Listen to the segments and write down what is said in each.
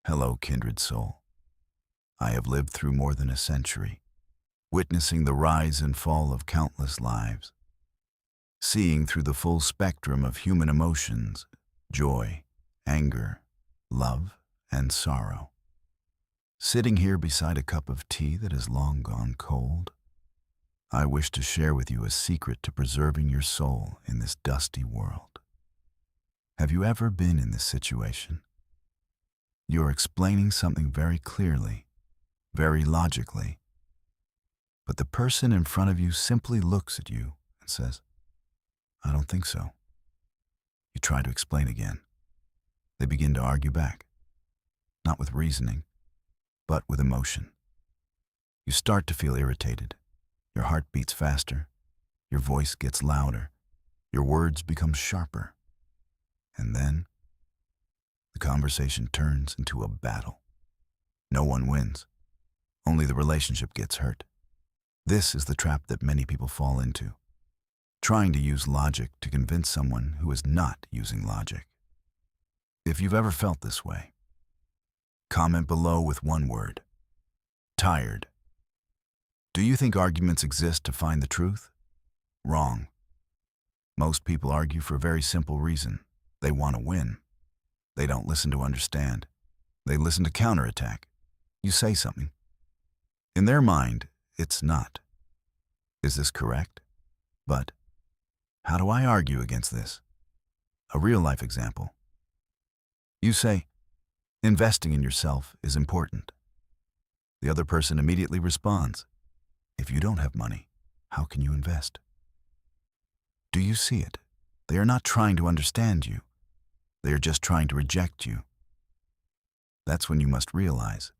Hello, kindred soul. I have lived through more than a century, witnessing the rise and fall of countless lives, seeing through the full spectrum of human emotions, joy, anger, love, and sorrow. Sitting here beside a cup of tea that has long gone cold, I wish to share with you a secret to preserving your soul in this dusty world. Have you ever been in this situation? You're explaining something very clearly, very logically, but the person in front of you simply looks at you and says, "I don't think so." You try to explain again. They begin to argue back, not with reasoning, but with emotion. You start to feel irritated. Your heart beats faster. Your voice gets louder. Your words become sharper. And then the conversation turns into a battle. No one wins. Only the relationship gets hurt. This is the trap that many people fall into, trying to use logic to convince someone who is not using logic. If you've ever felt this way, comment below with one word: tired. Do you think arguments exist to find the truth? Wrong. Most people argue for a very simple reason. They want to win. They don't listen to understand. They listen to counterattack. You say something. In their mind, it's not. Is this correct? But how do I argue against this? A real-life example. You say, investing in yourself is important. The other person immediately responds, if you don't have money, how can you invest? Do you see it? They are not trying to understand you. They are just trying to reject you. That's when you must realize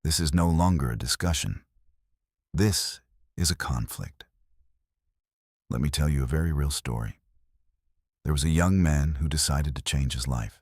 this is no longer a discussion. This is a conflict. Let me tell you a very real story. There was a young man who decided to change his life.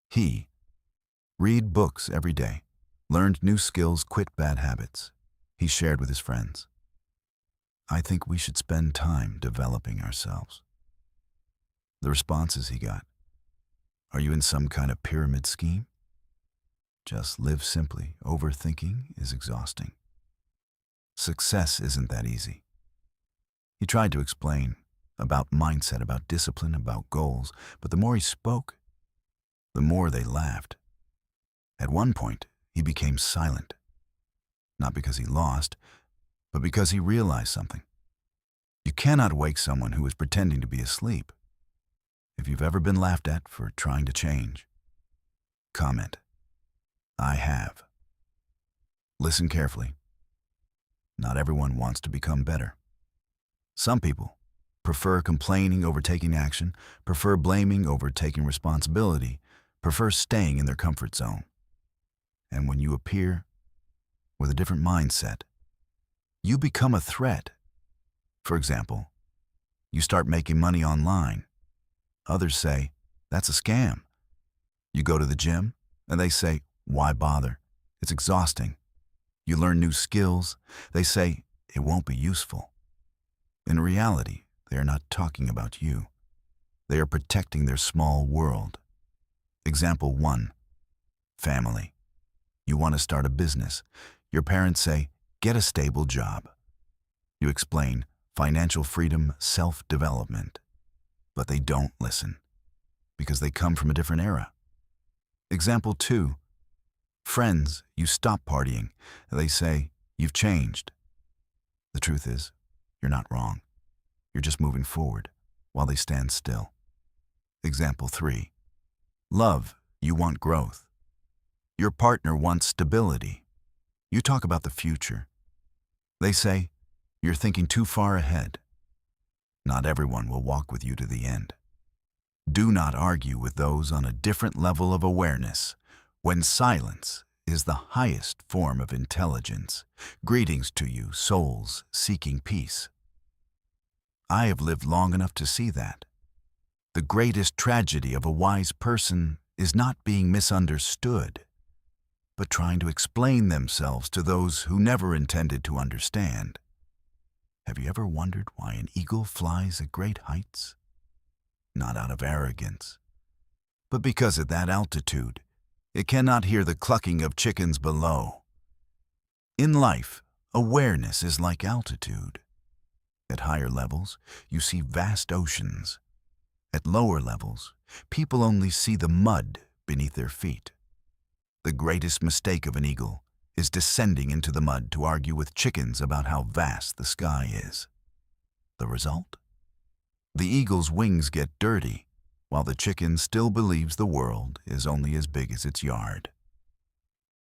He read books every day, learned new skills, quit bad habits. He shared with his friends. I think we should spend time developing ourselves. The responses he got: are you in some kind of pyramid scheme? Just live simply. Overthinking is exhausting. Success isn't that easy. He tried to explain about mindset, about discipline, about goals, but the more he spoke, the more they laughed. At one point, he became silent, not because he lost, but because he realized something. You cannot wake someone who is pretending to be asleep. If you've ever been laughed at for trying to change, comment, I have. Listen carefully. Not everyone wants to become better. Some people prefer complaining over taking action, prefer blaming over taking responsibility, prefer staying in their comfort zone. And when you appear with a different mindset, you become a threat. For example, you start making money online. Others say, that's a scam. You go to the gym, and they say, why bother? It's exhausting. You learn new skills. They say, it won't be useful. In reality, they are not talking about you. They are protecting their small world. Example 1, family. You want to start a business. Your parents say, get a stable job. You explain financial freedom, self-development. But they don't listen because they come from a different era. Example 2, friends. You stop partying. They say, you've changed. The truth is, you're not wrong. You're just moving forward while they stand still. Example 3, love. You want growth. Your partner wants stability. You talk about the future. They say, you're thinking too far ahead. Not everyone will walk with you to the end. Do not argue with those on a different level of awareness, when silence is the highest form of intelligence. Greetings to you, souls seeking peace. I have lived long enough to see that. The greatest tragedy of a wise person is not being misunderstood, but trying to explain themselves to those who never intended to understand. Have you ever wondered why an eagle flies at great heights? Not out of arrogance, but because at that altitude, It cannot hear the clucking of chickens below. In life, awareness is like altitude. At higher levels, you see vast oceans. At lower levels, people only see the mud beneath their feet. The greatest mistake of an eagle is descending into the mud to argue with chickens about how vast the sky is. The result? The eagle's wings get dirty, while the chicken still believes the world is only as big as its yard.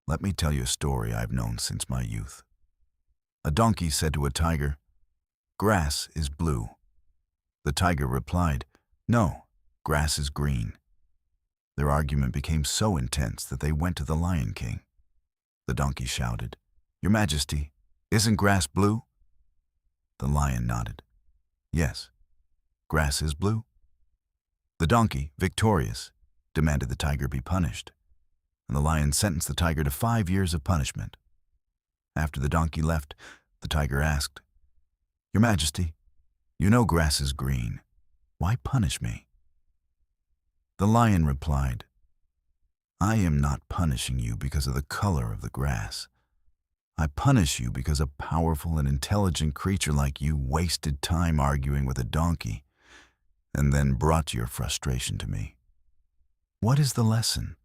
Let me tell you a story I've known since my youth. A donkey said to a tiger, "Grass is blue." The tiger replied, "No, grass is green." Their argument became so intense that they went to the Lion King. The donkey shouted, "Your Majesty, isn't grass blue?" The lion nodded. "Yes, grass is blue." The donkey, victorious, demanded the tiger be punished, and the lion sentenced the tiger to 5 years of punishment. After the donkey left, the tiger asked, "Your Majesty, you know grass is green. Why punish me?" The lion replied, "I am not punishing you because of the color of the grass. I punish you because a powerful and intelligent creature like you wasted time arguing with a donkey and then brought your frustration to me." What is the lesson?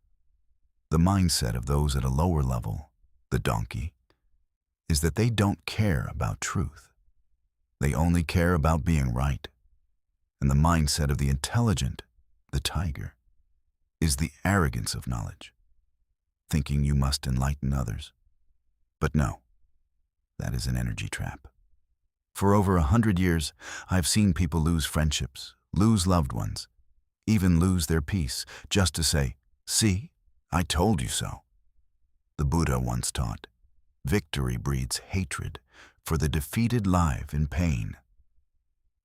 The mindset of those at a lower level, the donkey, is that they don't care about truth. They only care about being right. And the mindset of the intelligent, the tiger, is the arrogance of knowledge, thinking you must enlighten others. But no, that is an energy trap. For over 100 years, I've seen people lose friendships, lose loved ones, even lose their peace, just to say, "See, I told you so." The Buddha once taught, victory breeds hatred, for the defeated live in pain.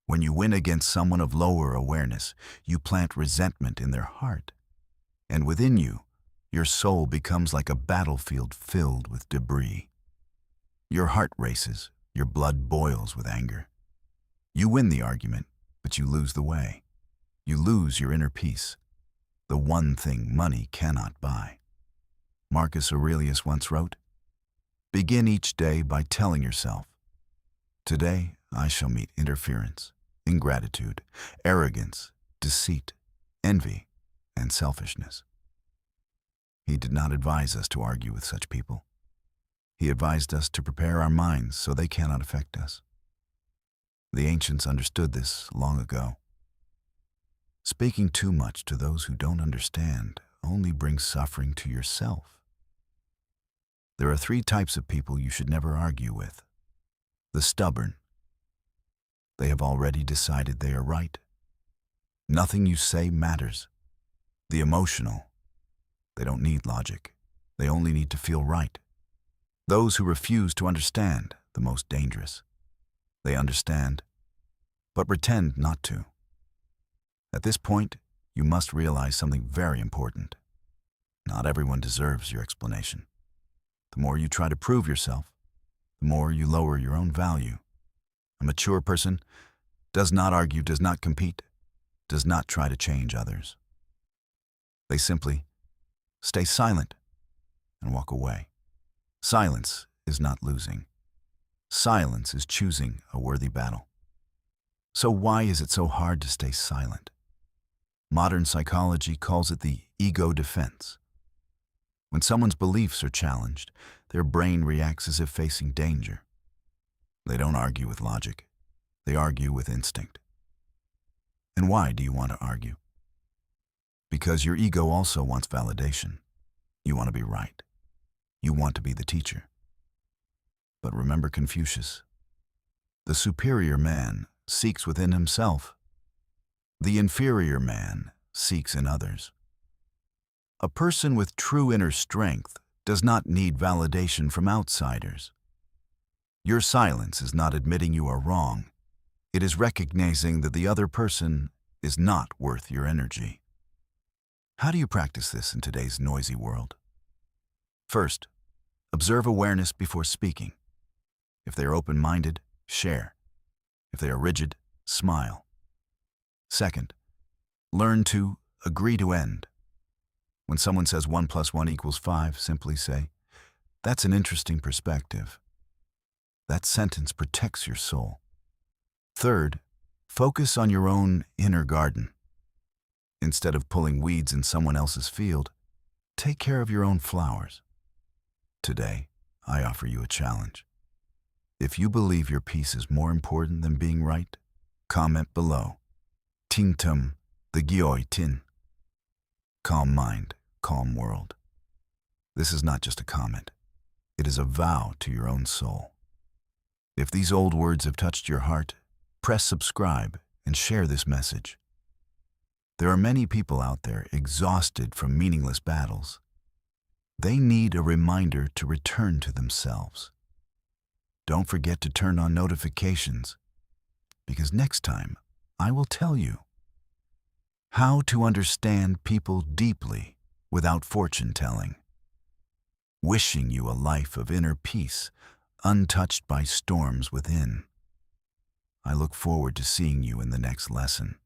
When you win against someone of lower awareness, you plant resentment in their heart. And within you, your soul becomes like a battlefield filled with debris. Your heart races, your blood boils with anger. You win the argument, but you lose the way. You lose your inner peace, the one thing money cannot buy. Marcus Aurelius once wrote, "Begin each day by telling yourself, 'Today I shall meet interference, ingratitude, arrogance, deceit, envy, and selfishness.'" He did not advise us to argue with such people. He advised us to prepare our minds so they cannot affect us. The ancients understood this long ago. Speaking too much to those who don't understand only brings suffering to yourself. There are 3 types of people you should never argue with. The stubborn. They have already decided they are right. Nothing you say matters. The emotional. They don't need logic. They only need to feel right. Those who refuse to understand, the most dangerous. They understand, but pretend not to. At this point, you must realize something very important. Not everyone deserves your explanation. The more you try to prove yourself, the more you lower your own value. A mature person does not argue, does not compete, does not try to change others. They simply stay silent and walk away. Silence is not losing. Silence is choosing a worthy battle. So why is it so hard to stay silent? Modern psychology calls it the ego defense. When someone's beliefs are challenged, their brain reacts as if facing danger. They don't argue with logic. They argue with instinct. And why do you want to argue? Because your ego also wants validation. You want to be right. You want to be the teacher. But remember Confucius. The superior man seeks within himself. The inferior man seeks in others. A person with true inner strength does not need validation from outsiders. Your silence is not admitting you are wrong. It is recognizing that the other person is not worth your energy. How do you practice this in today's noisy world? First, observe awareness before speaking. If they are open-minded, share. If they are rigid, smile. Second, learn to agree to end. When someone says 1 plus 1 equals 5, simply say, "That's an interesting perspective." That sentence protects your soul. Third, focus on your own inner garden. Instead of pulling weeds in someone else's field, take care of your own flowers. Today, I offer you a challenge. If you believe your peace is more important than being right, comment below. Ting tum, the gioi tin. Calm mind, calm world. This is not just a comment. It is a vow to your own soul. If these old words have touched your heart, press subscribe and share this message. There are many people out there exhausted from meaningless battles. They need a reminder to return to themselves. Don't forget to turn on notifications, because next time I will tell you how to understand people deeply without fortune-telling. Wishing you a life of inner peace, untouched by storms within. I look forward to seeing you in the next lesson.